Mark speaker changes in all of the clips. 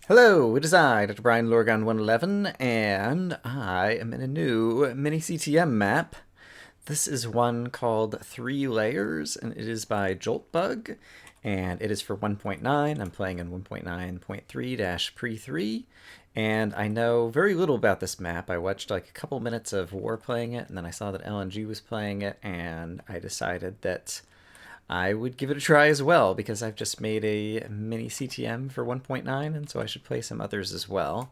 Speaker 1: Hello, it is I, Dr. Brian Lorgon 111, and I am in a new mini-CTM map. This is one called 3 Layers, and it is by Joltbug, and it is for 1.9. I'm playing in 1.9.3-pre3, and I know very little about this map. I watched like a couple minutes of War playing it, and then I saw that LNG was playing it, and I decided that I would give it a try as well, because I've just made a mini-CTM for 1.9, and so I should play some others as well.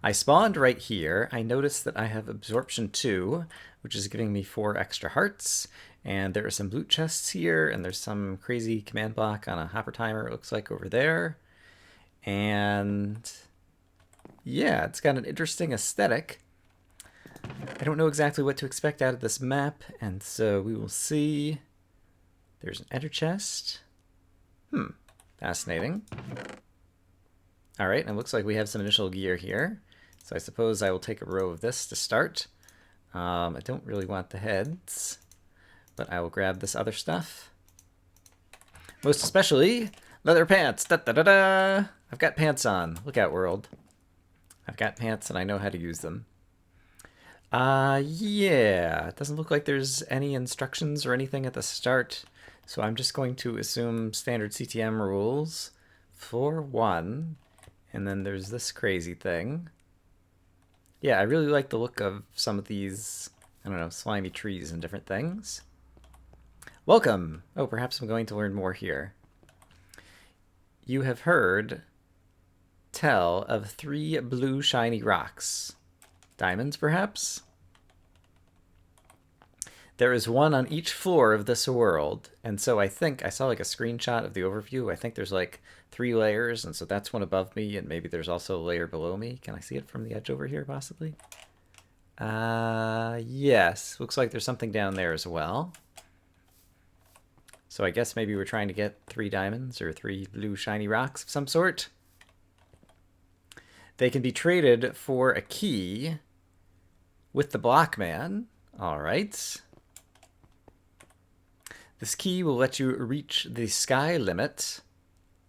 Speaker 1: I spawned right here. I noticed that I have absorption 2, which is giving me 4 extra hearts, and there are some loot chests here, and there's some crazy command block on a hopper timer, it looks like, over there. And yeah, it's got an interesting aesthetic. I don't know exactly what to expect out of this map, and so we will see. There's an enter chest. Fascinating. All right, and it looks like we have some initial gear here. So I suppose I will take a row of this to start. I don't really want the heads, but I will grab this other stuff. Most especially leather pants. Da da da da! I've got pants on. Look out, world. I've got pants and I know how to use them. Yeah, it doesn't look like there's any instructions or anything at the start. So I'm just going to assume standard CTM rules for 1. And then there's this crazy thing. Yeah, I really like the look of some of these, I don't know, slimy trees and different things. Welcome! Oh, perhaps I'm going to learn more here. You have heard tell of 3 blue shiny rocks. Diamonds, perhaps? There is 1 on each floor of this world, and so I think I saw like a screenshot of the overview. I think there's like 3 layers, and so that's 1 above me, and maybe there's also a layer below me. Can I see it from the edge over here, possibly? Yes. Looks like there's something down there as well. So I guess maybe we're trying to get 3 diamonds or 3 blue shiny rocks of some sort. They can be traded for a key with the Blockman. All right. This key will let you reach the sky limit.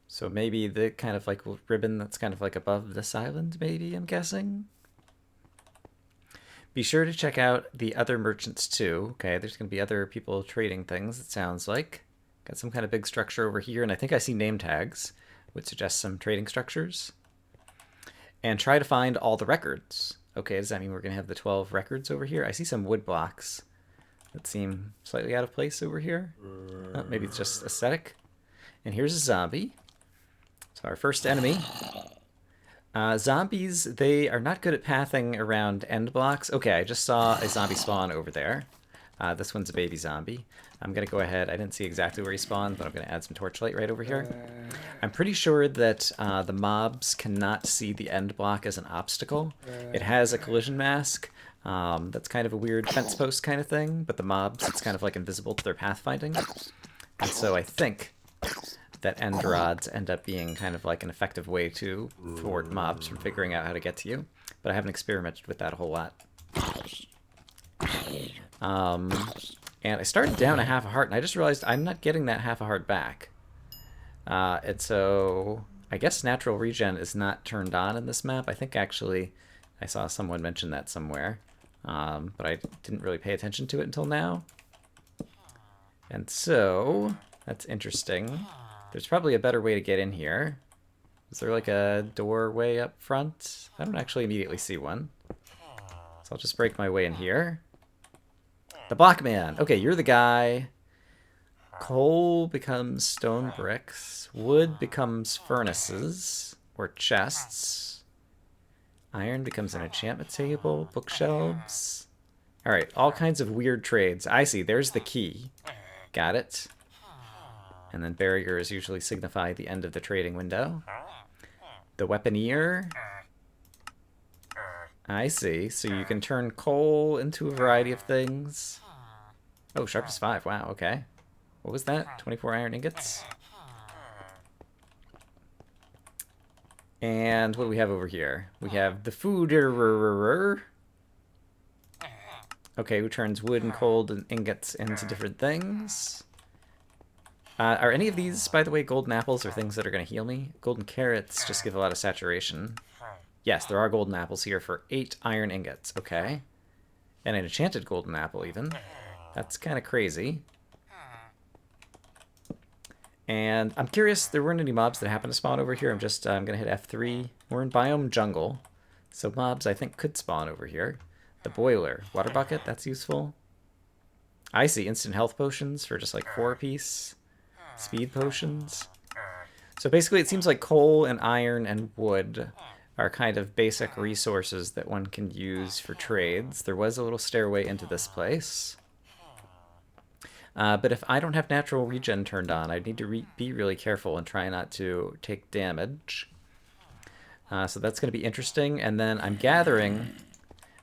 Speaker 1: So maybe the kind of like ribbon that's kind of like above this island, maybe, I'm guessing. Be sure to check out the other merchants too. Okay, there's going to be other people trading things, it sounds like. Got some kind of big structure over here, and I think I see name tags, which suggest some trading structures. And try to find all the records. Okay, does that mean we're going to have the 12 records over here? I see some wood blocks that seem slightly out of place over here. Oh, maybe it's just aesthetic. And here's a zombie. So our first enemy. Zombies, they are not good at pathing around end blocks. Okay, I just saw a zombie spawn over there. This one's a baby zombie. I'm going to go ahead. I didn't see exactly where he spawned, but I'm going to add some torchlight right over here. I'm pretty sure that the mobs cannot see the end block as an obstacle. It has a collision mask. That's kind of a weird fence post kind of thing, but the mobs, it's kind of like invisible to their pathfinding. And so I think that end rods end up being kind of like an effective way to thwart mobs from figuring out how to get to you. But I haven't experimented with that a whole lot. And I started down a half a heart, and I just realized I'm not getting that half a heart back. And so I guess natural regen is not turned on in this map. I think actually I saw someone mention that somewhere, but I didn't really pay attention to it until now. And so that's interesting. There's probably a better way to get in here. Is there like a doorway up front? I don't actually immediately see one. So I'll just break my way in here. The Blockman. Okay, you're the guy. Coal becomes stone bricks. Wood becomes furnaces or chests. Iron becomes an enchantment table, bookshelves. All right, all kinds of weird trades. I see. There's the key. Got it. And then barriers usually signify the end of the trading window. The weaponeer. I see. So you can turn coal into a variety of things. Oh, sharpness 5. Wow, okay. What was that? 24 iron ingots? And what do we have over here? We have the fooder. Okay, who turns wood and coal and ingots into different things. Are any of these, by the way, golden apples or things that are going to heal me? Golden carrots just give a lot of saturation. Yes, there are golden apples here for 8 iron ingots. Okay. And an enchanted golden apple, even. That's kind of crazy. And I'm curious, there weren't any mobs that happened to spawn over here. I'm going to hit F3. We're in biome jungle. So mobs, I think, could spawn over here. The boiler. Water bucket, that's useful. I see instant health potions for just like 4 apiece. Speed potions. So basically it seems like coal and iron and wood are kind of basic resources that one can use for trades. There was a little stairway into this place. But if I don't have natural regen turned on, I need to be really careful and try not to take damage. So that's going to be interesting. And then I'm gathering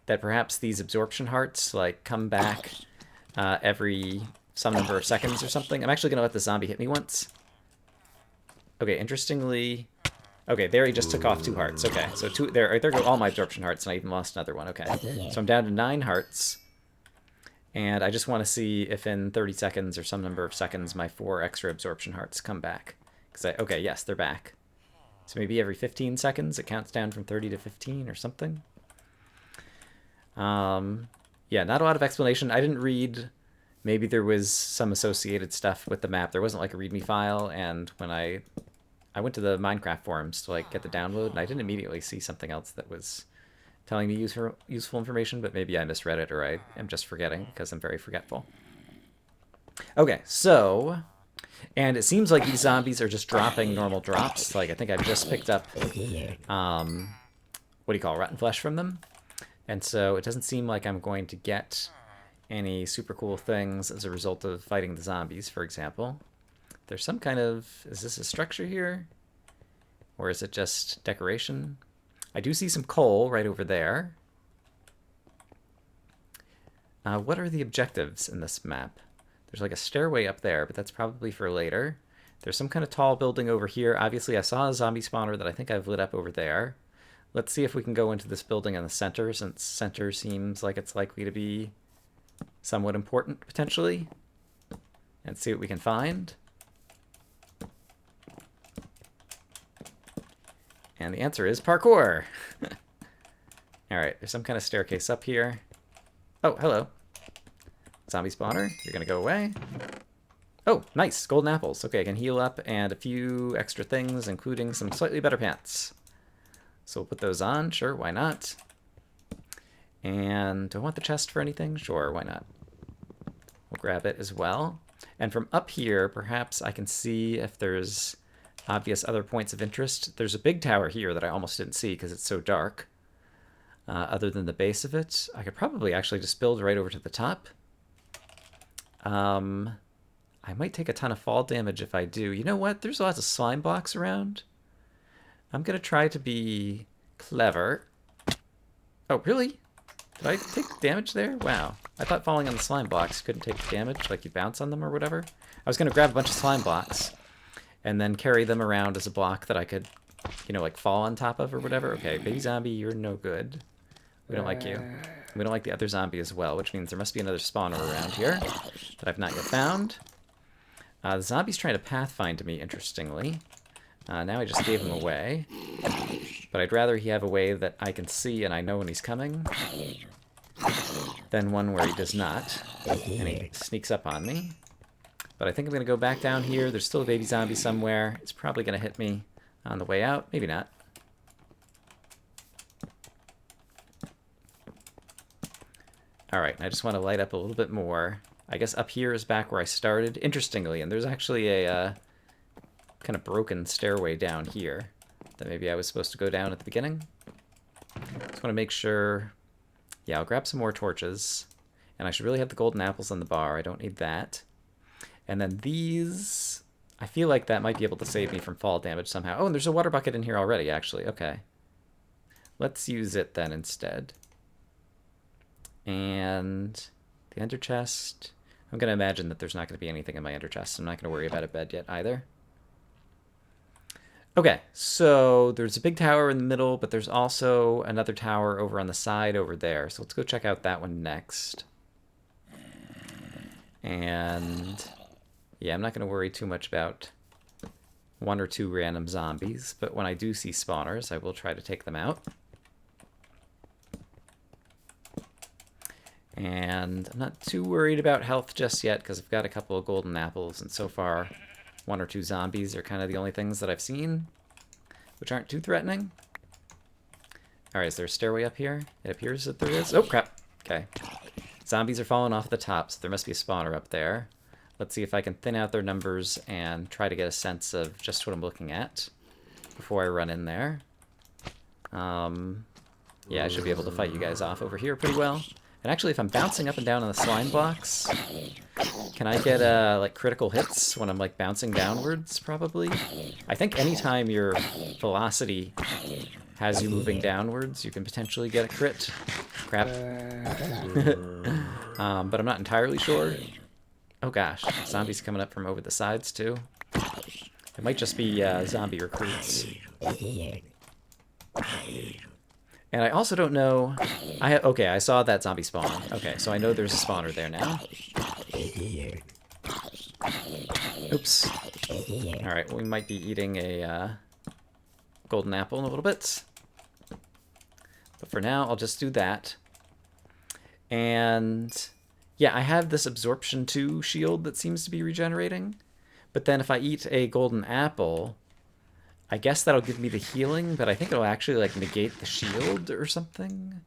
Speaker 1: that perhaps these absorption hearts like come back every some number of seconds or something. I'm actually going to let the zombie hit me once. Okay, interestingly... Okay, there he just took off 2 hearts. Okay, so there go all my absorption hearts, and I even lost another one. Okay, so I'm down to 9 hearts. And I just want to see if in 30 seconds or some number of seconds my 4 extra absorption hearts come back. Okay, yes, they're back. So maybe every 15 seconds it counts down from 30 to 15 or something. Yeah, not a lot of explanation. I didn't read... Maybe there was some associated stuff with the map. There wasn't like a README file, and when I went to the Minecraft forums to like get the download, and I didn't immediately see something else that was telling me useful information, but maybe I misread it or I am just forgetting because I'm very forgetful. Okay, so... And it seems like these zombies are just dropping normal drops. Like, I think I've just picked up, what do you call it, rotten flesh from them. And so it doesn't seem like I'm going to get any super cool things as a result of fighting the zombies, for example. There's some kind of... Is this a structure here? Or is it just decoration? I do see some coal right over there. What are the objectives in this map? There's like a stairway up there, but that's probably for later. There's some kind of tall building over here. Obviously, I saw a zombie spawner that I think I've lit up over there. Let's see if we can go into this building in the center, since center seems like it's likely to be somewhat important, potentially. And see what we can find. And the answer is parkour! Alright, there's some kind of staircase up here. Oh, hello. Zombie spawner, you're gonna go away. Oh, nice, golden apples. Okay, I can heal up and a few extra things, including some slightly better pants. So we'll put those on, sure, why not? And do I want the chest for anything? Sure, why not? We'll grab it as well. And from up here, perhaps I can see if there's obvious other points of interest. There's a big tower here that I almost didn't see because it's so dark. Other than the base of it, I could probably actually just build right over to the top. I might take a ton of fall damage if I do. You know what? There's lots of slime blocks around. I'm going to try to be clever. Oh, really? Did I take damage there? Wow. I thought falling on the slime blocks couldn't take damage, like you bounce on them or whatever. I was going to grab a bunch of slime blocks and then carry them around as a block that I could, you know, like fall on top of or whatever. Okay, baby zombie, you're no good. We don't like you. We don't like the other zombie as well, which means there must be another spawner around here that I've not yet found. The zombie's trying to pathfind me, interestingly. Now I just gave him away. But I'd rather he have a way that I can see and I know when he's coming than one where he does not, and he sneaks up on me. But I think I'm going to go back down here. There's still a baby zombie somewhere. It's probably going to hit me on the way out. Maybe not. Alright, I just want to light up a little bit more. I guess up here is back where I started, interestingly, and there's actually a kind of broken stairway down here that maybe I was supposed to go down at the beginning. Just want to make sure... Yeah, I'll grab some more torches, and I should really have the golden apples on the bar. I don't need that. And then these... I feel like that might be able to save me from fall damage somehow. Oh, and there's a water bucket in here already, actually. Okay. Let's use it then instead. And the ender chest. I'm going to imagine that there's not going to be anything in my ender chest. I'm not going to worry about a bed yet either. Okay, so there's a big tower in the middle, but there's also another tower over on the side over there. So let's go check out that one next. And Yeah, I'm not going to worry too much about 1 or 2 random zombies, but when I do see spawners, I will try to take them out. And I'm not too worried about health just yet, because I've got a couple of golden apples, and so far 1 or 2 zombies are kind of the only things that I've seen, which aren't too threatening. Alright, is there a stairway up here? It appears that there is. Oh, crap. Okay. Zombies are falling off the top, so there must be a spawner up there. Let's see if I can thin out their numbers and try to get a sense of just what I'm looking at before I run in there. Yeah, I should be able to fight you guys off over here pretty well. And actually, if I'm bouncing up and down on the slime blocks, can I get like critical hits when I'm like bouncing downwards? Probably. I think anytime your velocity has you moving downwards, you can potentially get a crit. Crap. But I'm not entirely sure. Oh gosh, zombies coming up from over the sides too. It might just be zombie recruits. And I also don't know... Okay, I saw that zombie spawn. Okay, so I know there's a spawner there now. Oops. Alright, well, we might be eating a golden apple in a little bit. But for now, I'll just do that. And... yeah, I have this absorption 2 shield that seems to be regenerating. But then if I eat a golden apple, I guess that'll give me the healing, but I think it'll actually like negate the shield or something.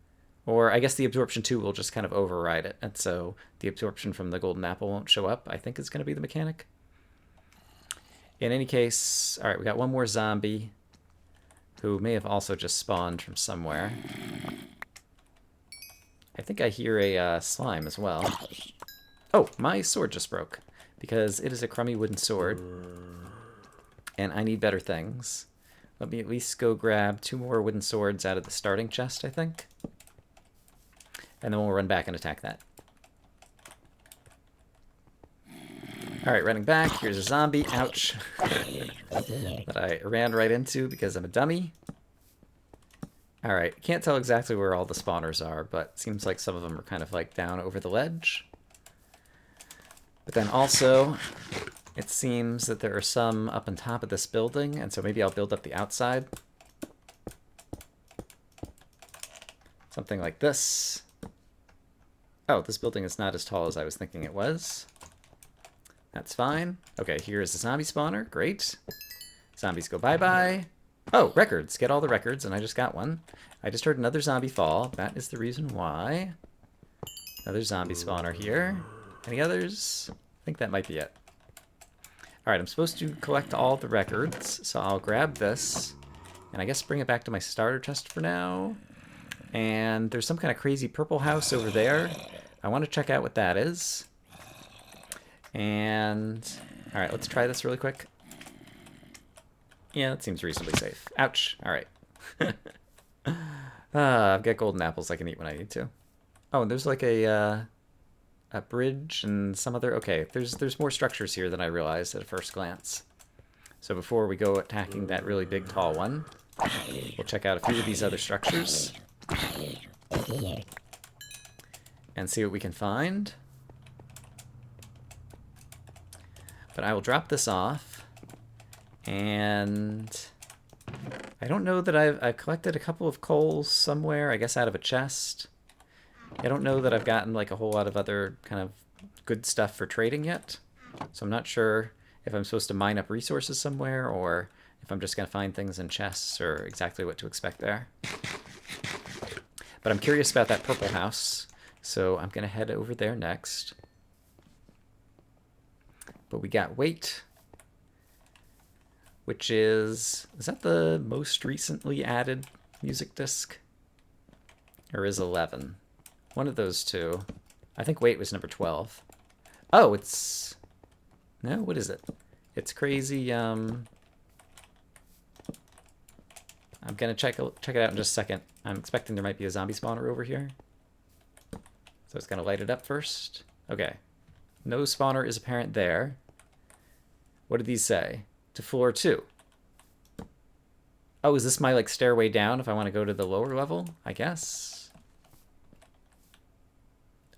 Speaker 1: Or I guess the absorption 2 will just kind of override it. And so the absorption from the golden apple won't show up, I think is going to be the mechanic. In any case, all right, we got one more zombie who may have also just spawned from somewhere. I think I hear a slime as well. Oh, my sword just broke because it is a crummy wooden sword. And I need better things. Let me at least go grab 2 more wooden swords out of the starting chest, I think. And then we'll run back and attack that. Alright, running back. Here's a zombie. Ouch. That I ran right into because I'm a dummy. Alright, can't tell exactly where all the spawners are, but it seems like some of them are kind of like down over the ledge. But then also, it seems that there are some up on top of this building, and so maybe I'll build up the outside. Something like this. Oh, this building is not as tall as I was thinking it was. That's fine. Okay, here's a zombie spawner. Great. Zombies go bye-bye. Oh, records. Get all the records, and I just got one. I just heard another zombie fall. That is the reason why. Another zombie spawner here. Any others? I think that might be it. Alright, I'm supposed to collect all the records, so I'll grab this, and I guess bring it back to my starter chest for now. And there's some kind of crazy purple house over there. I want to check out what that is. And... alright, let's try this really quick. Yeah, that seems reasonably safe. Ouch. Alright. I've got golden apples I can eat when I need to. Oh, and there's like a bridge and some other... okay, there's more structures here than I realized at a first glance. So before we go attacking that really big, tall one, we'll check out a few of these other structures. And see what we can find. But I will drop this off. And I don't know that I've collected a couple of coals somewhere, I guess out of a chest. I don't know that I've gotten like a whole lot of other kind of good stuff for trading yet. So I'm not sure if I'm supposed to mine up resources somewhere or if I'm just going to find things in chests or exactly what to expect there. But I'm curious about that purple house, so I'm going to head over there next. But we got weight, which is that the most recently added music disc? Or is 11? One of those two. I think weight was number 12. Oh, it's... no, what is it? It's crazy, I'm gonna check it out in just a second. I'm expecting there might be a zombie spawner over here. So it's gonna light it up first. Okay. No spawner is apparent there. What did these say? To floor 2. Oh, is this my like stairway down if I want to go to the lower level? I guess.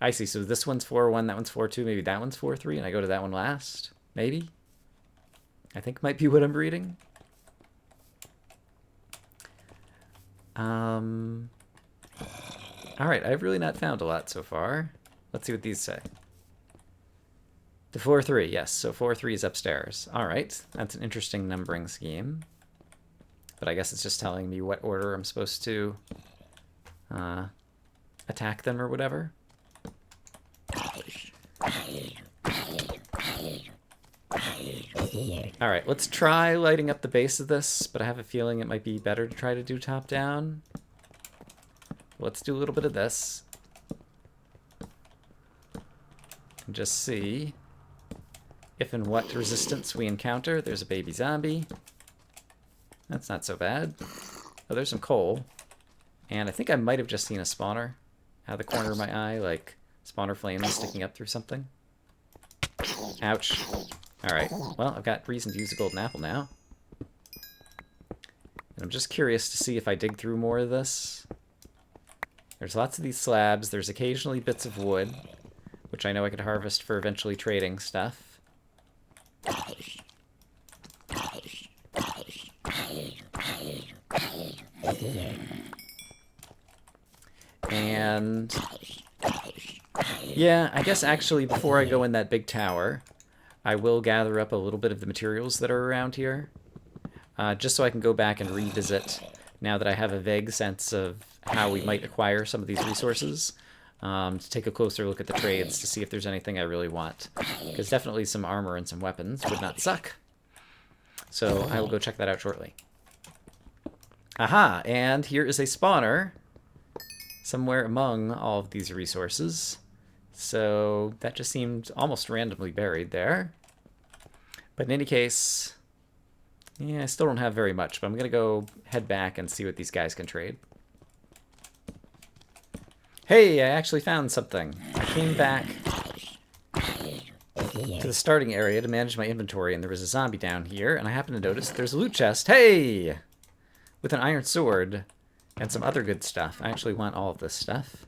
Speaker 1: I see. So this one's floor 1, that one's floor 2, maybe that one's floor 3, and I go to that one last. maybe? I think might be what I'm reading. Alright, I've really not found a lot so far. Let's see what these say. To floor 3, yes, so floor 3 is upstairs. Alright, that's an interesting numbering scheme. But I guess it's just telling me what order I'm supposed to attack them or whatever. Alright, let's try lighting up the base of this, but I have a feeling it might be better to try to do top-down. Let's do a little bit of this. And just see if and what resistance we encounter. There's a baby zombie. That's not so bad. Oh, there's some coal. And I think I might have just seen a spawner out of the corner of my eye, like spawner flames sticking up through something. Ouch. Alright, well, I've got reason to use a golden apple now. And I'm just curious to see if I dig through more of this. There's lots of these slabs. There's occasionally bits of wood, which I know I could harvest for eventually trading stuff. And yeah, I guess actually before I go in that big tower, I will gather up a little bit of the materials that are around here, just so I can go back and revisit now that I have a vague sense of how we might acquire some of these resources, to take a closer look at the trades to see if there's anything I really want. Because definitely some armor and some weapons would not suck. So I will go check that out shortly. Aha! And here is a spawner somewhere among all of these resources. So that just seemed almost randomly buried there. But in any case, yeah, I still don't have very much, but I'm going to go head back and see what these guys can trade. Hey, I actually found something. I came back to the starting area to manage my inventory, and there was a zombie down here, and I happened to notice there's a loot chest. Hey! With an iron sword and some other good stuff. I actually want all of this stuff.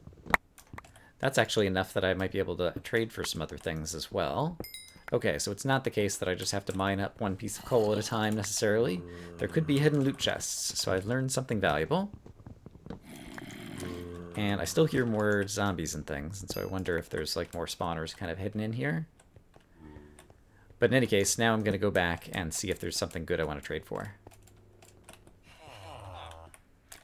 Speaker 1: That's actually enough that I might be able to trade for some other things as well. Okay, so it's not the case that I just have to mine up one piece of coal at a time necessarily. There could be hidden loot chests, so I've learned something valuable. And I still hear more zombies and things, and so I wonder if there's like more spawners kind of hidden in here. But in any case, now I'm going to go back and see if there's something good I want to trade for.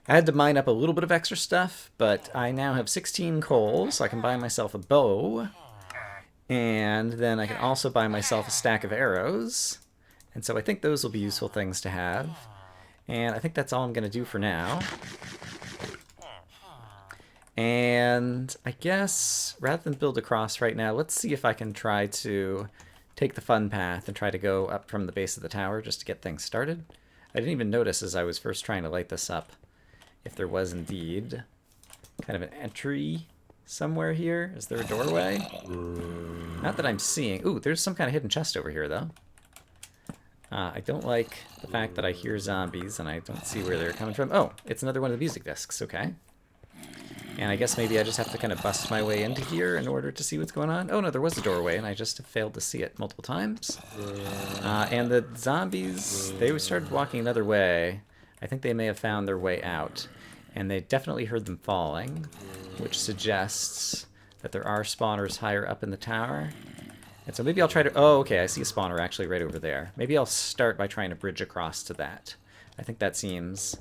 Speaker 1: I had to mine up a little bit of extra stuff, but I now have 16 coal, so I can buy myself a bow. And then I can also buy myself a stack of arrows. And so I think those will be useful things to have. And I think that's all I'm going to do for now. And I guess, rather than build across right now, let's see if I can try to take the fun path and try to go up from the base of the tower just to get things started. I didn't even notice as I was first trying to light this up if there was indeed kind of an entry somewhere here. Is there a doorway? Not that I'm seeing. Ooh, there's some kind of hidden chest over here, though. I don't like the fact that I hear zombies and I don't see where they're coming from. Oh, it's another one of the music discs. Okay. And I guess maybe I just have to kind of bust my way into here in order to see what's going on. Oh, no, there was a doorway, and I just failed to see it multiple times. And the zombies, they started walking another way. I think they may have found their way out. And they definitely heard them falling, which suggests that there are spawners higher up in the tower. And so maybe I'll try to... Oh, okay, I see a spawner actually right over there. Maybe I'll start by trying to bridge across to that. I think that seems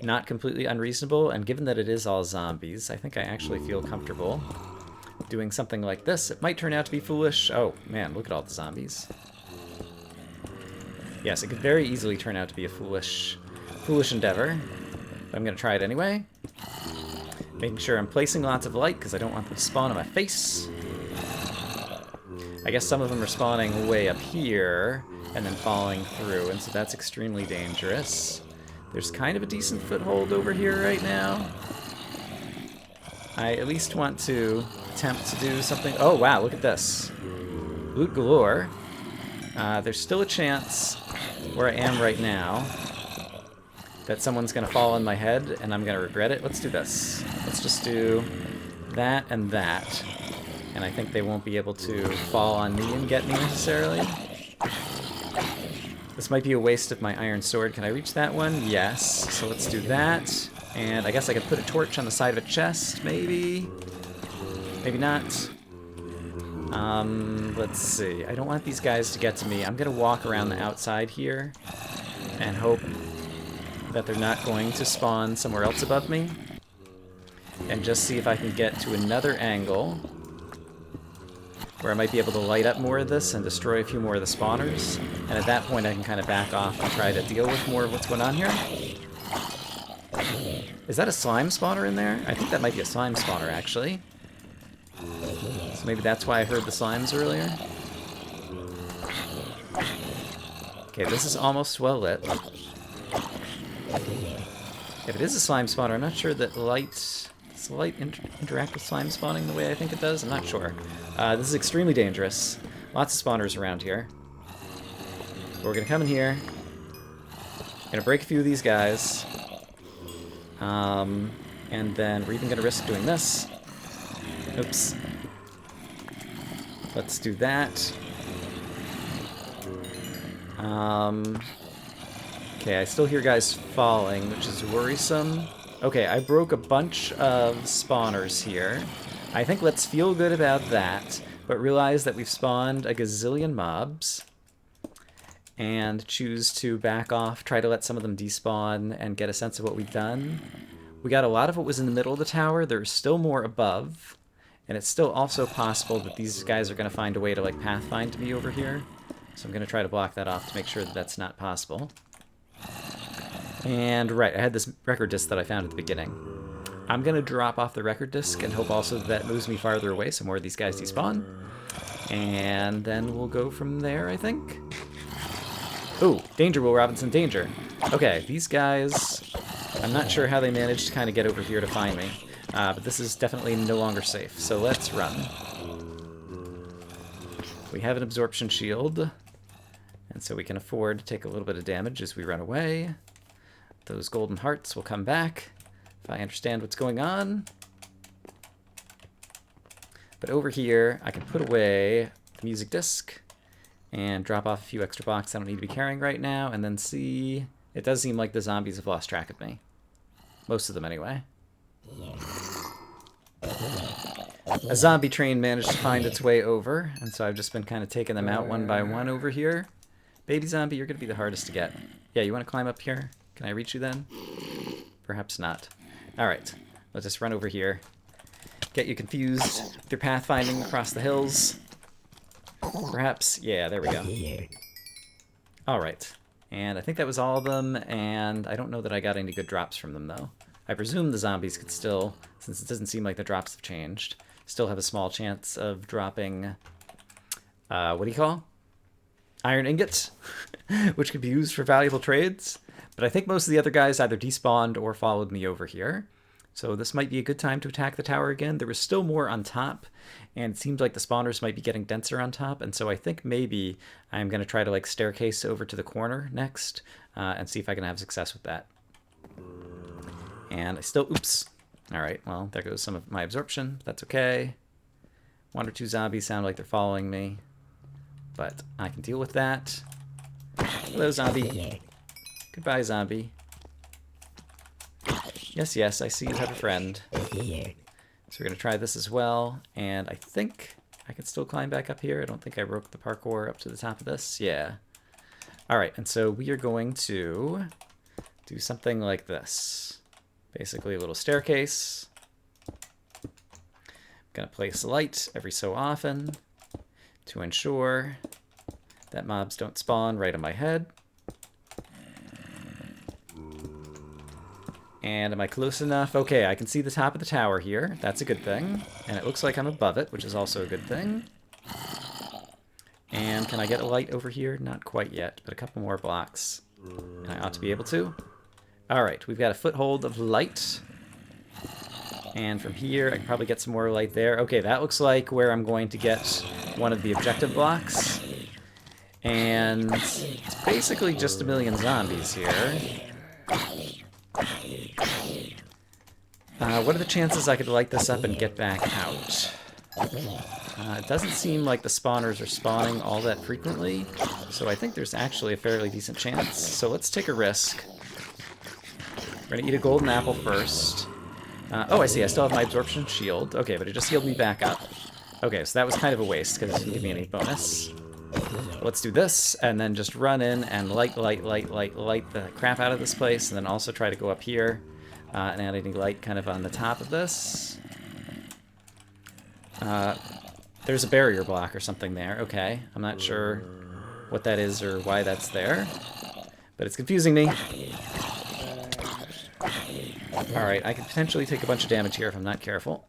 Speaker 1: not completely unreasonable, and given that it is all zombies, I think I actually feel comfortable doing something like this. It might turn out to be foolish. Oh, man, look at all the zombies. Yes, it could very easily turn out to be a foolish endeavor. But I'm going to try it anyway. Making sure I'm placing lots of light, because I don't want them to spawn on my face. I guess some of them are spawning way up here, and then falling through, and so that's extremely dangerous. There's kind of a decent foothold over here right now. I at least want to attempt to do something... Oh, wow, look at this. Loot galore. There's still a chance where I am right now that someone's going to fall on my head and I'm going to regret it. Let's do this. Let's just do that and that. And I think they won't be able to fall on me and get me necessarily. This might be a waste of my iron sword. Can I reach that one? Yes. So let's do that. And I guess I could put a torch on the side of a chest, maybe? Maybe not. Let's see. I don't want these guys to get to me. I'm going to walk around the outside here and hope that they're not going to spawn somewhere else above me. And just see if I can get to another angle where I might be able to light up more of this and destroy a few more of the spawners. And at that point I can kind of back off and try to deal with more of what's going on here. Is that a slime spawner in there? I think that might be a slime spawner, actually. So maybe that's why I heard the slimes earlier. Okay, this is almost well lit. If it is a slime spawner, I'm not sure that does light interact with slime spawning the way I think it does? I'm not sure. This is extremely dangerous. Lots of spawners around here. But we're gonna come in here. Gonna break a few of these guys. And then we're even gonna risk doing this. Oops. Let's do that. Okay, I still hear guys falling, which is worrisome. Okay, I broke a bunch of spawners here. I think let's feel good about that, but realize that we've spawned a gazillion mobs. And choose to back off, try to let some of them despawn, and get a sense of what we've done. We got a lot of what was in the middle of the tower. There's still more above. And it's still also possible that these guys are going to find a way to, like, pathfind me over here. So I'm going to try to block that off to make sure that that's not possible. And, right, I had this record disc that I found at the beginning. I'm going to drop off the record disc and hope also that moves me farther away so more of these guys despawn. And then we'll go from there, I think. Ooh, danger, Will Robinson, danger. Okay, these guys, I'm not sure how they managed to kind of get over here to find me. But this is definitely no longer safe, so let's run. We have an absorption shield, and so we can afford to take a little bit of damage as we run away. Those golden hearts will come back if I understand what's going on. But over here, I can put away the music disc and drop off a few extra blocks I don't need to be carrying right now, and then see... It does seem like the zombies have lost track of me. Most of them, anyway. A zombie train managed to find its way over, and so I've just been kind of taking them out one by one over here. Baby zombie, you're going to be the hardest to get. Yeah, you want to climb up here? Can I reach you then? Perhaps not. Alright, let's just run over here. Get you confused with your pathfinding across the hills. Perhaps, yeah, there we go. Alright, and I think that was all of them, and I don't know that I got any good drops from them, though. I presume the zombies could still, since it doesn't seem like the drops have changed, still have a small chance of dropping, what do you call? Iron ingots, which could be used for valuable trades. But I think most of the other guys either despawned or followed me over here. So this might be a good time to attack the tower again. There was still more on top, and it seems like the spawners might be getting denser on top, and so I think maybe I'm going to try to like staircase over to the corner next, and see if I can have success with that. And I still, oops. Alright, well, there goes some of my absorption. That's okay. One or two zombies sound like they're following me, but I can deal with that. Hello, zombie. Goodbye, zombie. Yes, yes, I see you have a friend. So we're going to try this as well, and I think I can still climb back up here. I don't think I broke the parkour up to the top of this. Yeah. Alright, and so we are going to do something like this. Basically a little staircase. I'm going to place a light every so often to ensure that mobs don't spawn right on my head. And am I close enough? Okay, I can see the top of the tower here. That's a good thing. And it looks like I'm above it, which is also a good thing. And can I get a light over here? Not quite yet, but a couple more blocks. And I ought to be able to. Alright, we've got a foothold of light. And from here, I can probably get some more light there. Okay, that looks like where I'm going to get one of the objective blocks. And it's basically just a million zombies here. What are the chances I could light this up and get back out? It doesn't seem like the spawners are spawning all that frequently, so I think there's actually a fairly decent chance. So let's take a risk. We're gonna eat a golden apple first. Oh, I see, I still have my absorption shield. Okay, but it just healed me back up. Okay, so that was kind of a waste, because it didn't give me any bonus. Let's do this, and then just run in and light the crap out of this place, and then also try to go up here and add any light kind of on the top of this. There's a barrier block or something there. Okay, I'm not sure what that is or why that's there, but it's confusing me. Alright, I could potentially take a bunch of damage here if I'm not careful.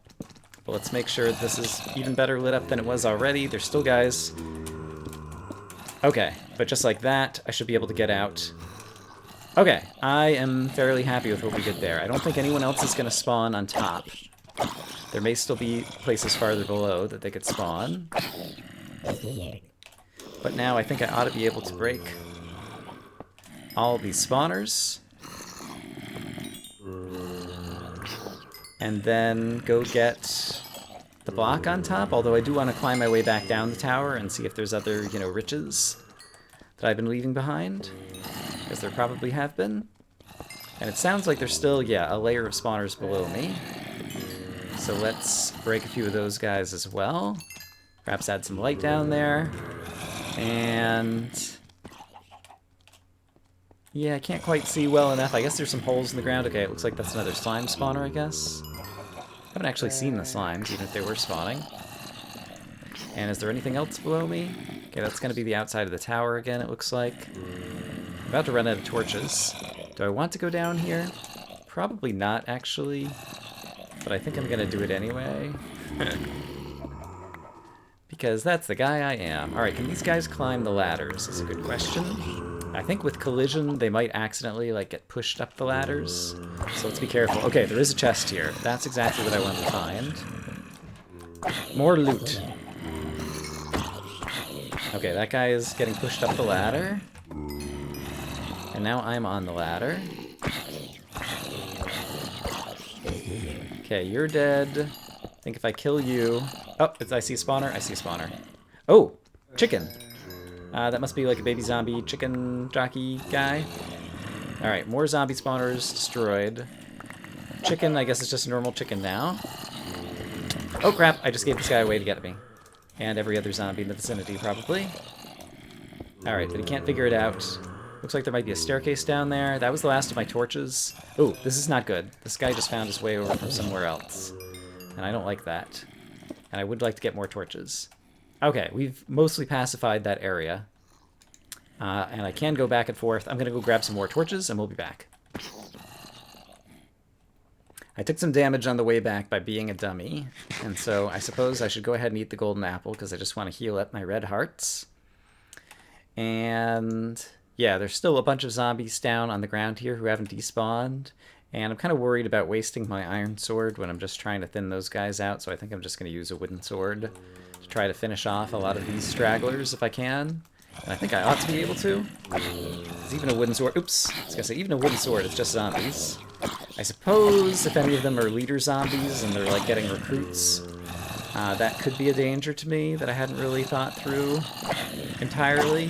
Speaker 1: But let's make sure this is even better lit up than it was already. There's still guys. Okay, but just like that, I should be able to get out. Okay, I am fairly happy with what we did there. I don't think anyone else is going to spawn on top. There may still be places farther below that they could spawn. But now I think I ought to be able to break all these spawners. And then go get the block on top, although I do want to climb my way back down the tower and see if there's other, you know, riches that I've been leaving behind, because there probably have been. And it sounds like there's still, yeah, a layer of spawners below me. So let's break a few of those guys as well. Perhaps add some light down there. And yeah, I can't quite see well enough. I guess there's some holes in the ground. Okay, it looks like that's another slime spawner, I guess. I haven't actually seen the slimes, even if they were spawning. And is there anything else below me? Okay, that's going to be the outside of the tower again, it looks like. I'm about to run out of torches. Do I want to go down here? Probably not, actually. But I think I'm going to do it anyway. Because that's the guy I am. Alright, can these guys climb the ladders? That's a good question. I think with collision, they might accidentally, like, get pushed up the ladders. So let's be careful. Okay, there is a chest here. That's exactly what I wanted to find. More loot. Okay, that guy is getting pushed up the ladder. And now I'm on the ladder. Okay, you're dead. I think if I kill you... Oh, I see a spawner. I see a spawner. Oh, chicken. That must be like a baby zombie chicken jockey guy. Alright, more zombie spawners destroyed. Chicken, I guess it's just a normal chicken now. Oh crap, I just gave this guy away to get me. And every other zombie in the vicinity, probably. Alright, but he can't figure it out. Looks like there might be a staircase down there. That was the last of my torches. Oh, this is not good. This guy just found his way over from somewhere else. And I don't like that. And I would like to get more torches. Okay, we've mostly pacified that area. And I can go back and forth. I'm going to go grab some more torches, and we'll be back. I took some damage on the way back by being a dummy, and so I suppose I should go ahead and eat the golden apple, because I just want to heal up my red hearts. And yeah, there's still a bunch of zombies down on the ground here who haven't despawned. And I'm kind of worried about wasting my iron sword when I'm just trying to thin those guys out, so I think I'm just going to use a wooden sword to try to finish off a lot of these stragglers if I can. And I think I ought to be able to. Because even a wooden sword... Oops! I was going to say, even a wooden sword is just zombies. I suppose if any of them are leader zombies and they're like getting recruits, that could be a danger to me that I hadn't really thought through entirely.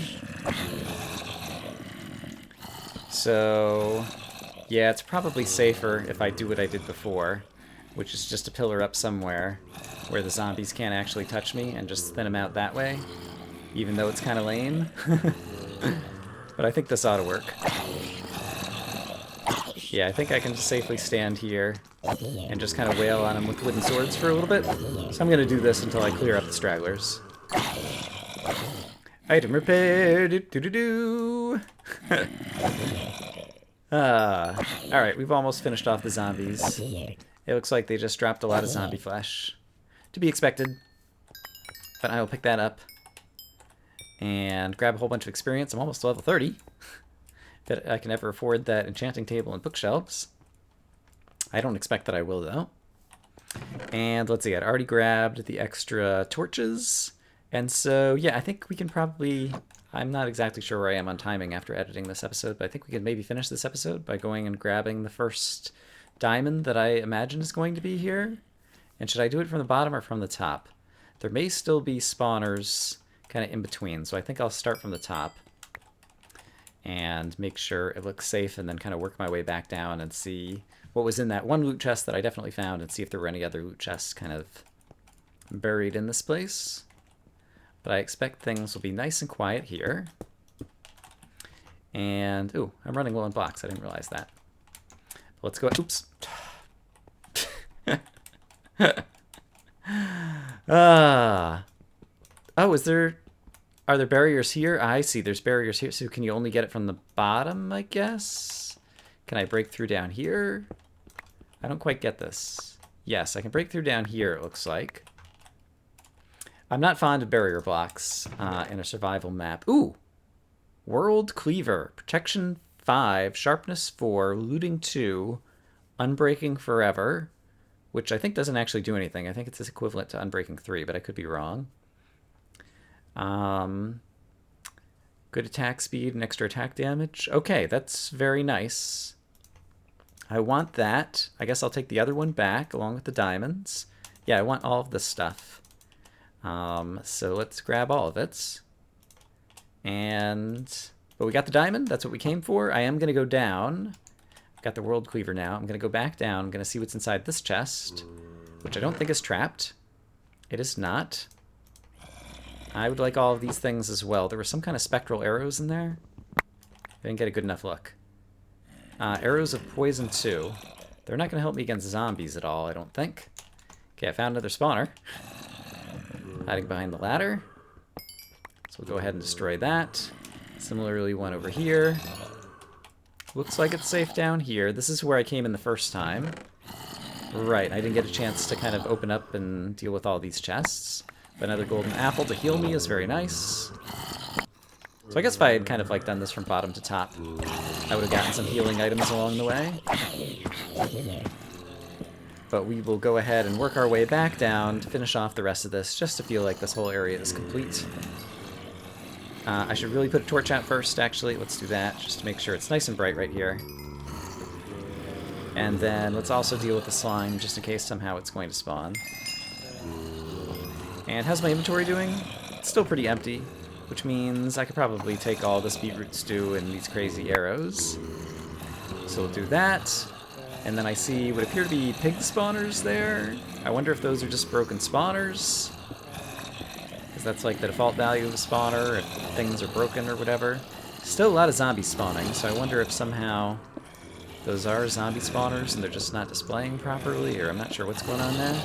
Speaker 1: So... yeah, it's probably safer if I do what I did before, which is just to pillar up somewhere where the zombies can't actually touch me and just thin them out that way, even though it's kind of lame. But I think this ought to work. Yeah, I think I can just safely stand here and just kind of wail on them with wooden swords for a little bit. So I'm going to do this until I clear up the stragglers. Item repair! Do-do-do-do! Alright, we've almost finished off the zombies. It looks like they just dropped a lot of zombie flesh. To be expected. But I will pick that up and grab a whole bunch of experience. I'm almost level 30. That I can ever afford that enchanting table and bookshelves. I don't expect that I will, though. And let's see, I'd already grabbed the extra torches. And so, yeah, I think we can probably... I'm not exactly sure where I am on timing after editing this episode, but I think we could maybe finish this episode by going and grabbing the first diamond that I imagine is going to be here. And should I do it from the bottom or from the top? There may still be spawners kind of in between, so I think I'll start from the top and make sure it looks safe, and then kind of work my way back down and see what was in that one loot chest that I definitely found, and see if there were any other loot chests kind of buried in this place. But I expect things will be nice and quiet here. And, ooh, I'm running low on blocks. I didn't realize that. Let's go, oops. Oh, are there barriers here? I see, there's barriers here. So can you only get it from the bottom, I guess? Can I break through down here? I don't quite get this. Yes, I can break through down here, it looks like. I'm not fond of barrier blocks in a survival map. Ooh! World Cleaver. Protection 5, Sharpness 4, Looting 2, Unbreaking Forever, which I think doesn't actually do anything. I think it's equivalent to Unbreaking 3, but I could be wrong. Good attack speed and extra attack damage. Okay, that's very nice. I want that. I guess I'll take the other one back along with the diamonds. Yeah, I want all of this stuff. So let's grab all of it. But we got the diamond. That's what we came for. I am going to go down. I've got the World Cleaver now. I'm going to go back down. I'm going to see what's inside this chest, which I don't think is trapped. It is not. I would like all of these things as well. There were some kind of spectral arrows in there. I didn't get a good enough look. Arrows of poison too. They're not going to help me against zombies at all, I don't think. Okay, I found another spawner. Hiding behind the ladder. So we'll go ahead and destroy that. Similarly, one over here. Looks like it's safe down here. This is where I came in the first time. Right, I didn't get a chance to kind of open up and deal with all these chests. But another golden apple to heal me is very nice. So I guess if I had kind of like done this from bottom to top, I would have gotten some healing items along the way. But we will go ahead and work our way back down to finish off the rest of this, just to feel like this whole area is complete. I should really put a torch out first, actually. Let's do that, just to make sure it's nice and bright right here. And then let's also deal with the slime, just in case somehow it's going to spawn. And how's my inventory doing? It's still pretty empty, which means I could probably take all this beetroot stew and these crazy arrows. So we'll do that. And then I see what appear to be pig spawners there. I wonder if those are just broken spawners. Because that's like the default value of the spawner, if things are broken or whatever. Still a lot of zombies spawning, so I wonder if somehow those are zombie spawners and they're just not displaying properly, or I'm not sure what's going on there.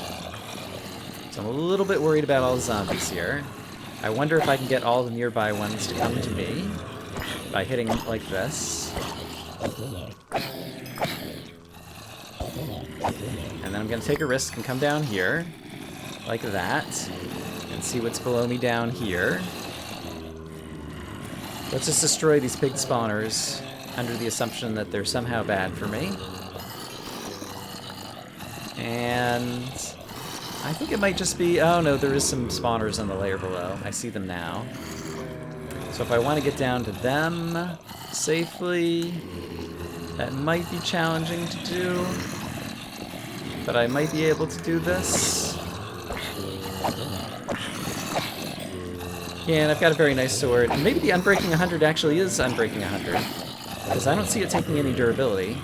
Speaker 1: So I'm a little bit worried about all the zombies here. I wonder if I can get all the nearby ones to come to me by hitting like this. And then I'm going to take a risk and come down here, like that, and see what's below me down here. Let's just destroy these pig spawners under the assumption that they're somehow bad for me. And I think it might just be... Oh no, there is some spawners on the layer below. I see them now. So if I want to get down to them safely, that might be challenging to do. But I might be able to do this. Yeah, and I've got a very nice sword. And maybe the Unbreaking 100 actually is Unbreaking 100. Because I don't see it taking any durability.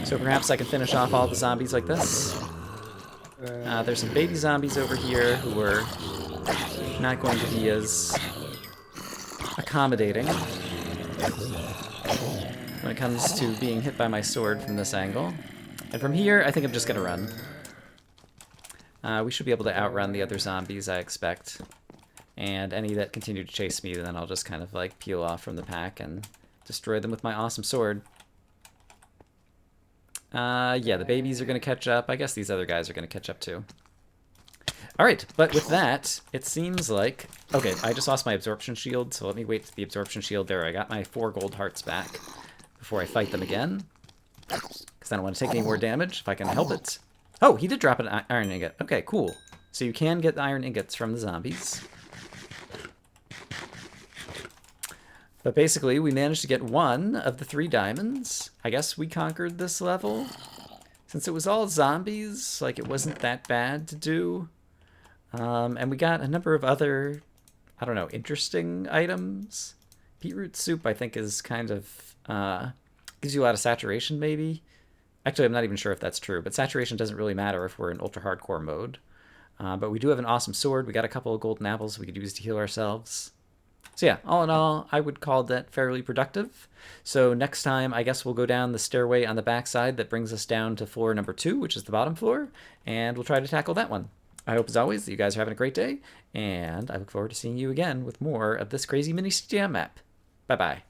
Speaker 1: So perhaps I can finish off all the zombies like this. There's some baby zombies over here who are not going to be as accommodating when it comes to being hit by my sword from this angle. And from here, I think I'm just going to run. We should be able to outrun the other zombies, I expect. And any that continue to chase me, then I'll just kind of like peel off from the pack and destroy them with my awesome sword. Yeah, the babies are going to catch up. I guess these other guys are going to catch up too. Alright, but with that, it seems like... Okay, I just lost my absorption shield, so let me wait for the absorption shield there. I got my 4 gold hearts back before I fight them again. Because I don't want to take any more damage if I can help it. Oh, he did drop an iron ingot. Okay, cool. So you can get the iron ingots from the zombies. But basically, we managed to get 1 of the 3 diamonds. I guess we conquered this level. since it was all zombies, like, it wasn't that bad to do. And we got a number of other, I don't know, interesting items. Beetroot soup, I think, is kind of, gives you a lot of saturation, maybe. Actually, I'm not even sure if that's true, but saturation doesn't really matter if we're in ultra hardcore mode. But we do have an awesome sword. We got a couple of golden apples we could use to heal ourselves. So yeah, all in all, I would call that fairly productive. So next time, I guess we'll go down the stairway on the backside that brings us down to floor number 2, which is the bottom floor, and we'll try to tackle that one. I hope, as always, that you guys are having a great day, and I look forward to seeing you again with more of this crazy mini-CTM map. Bye-bye.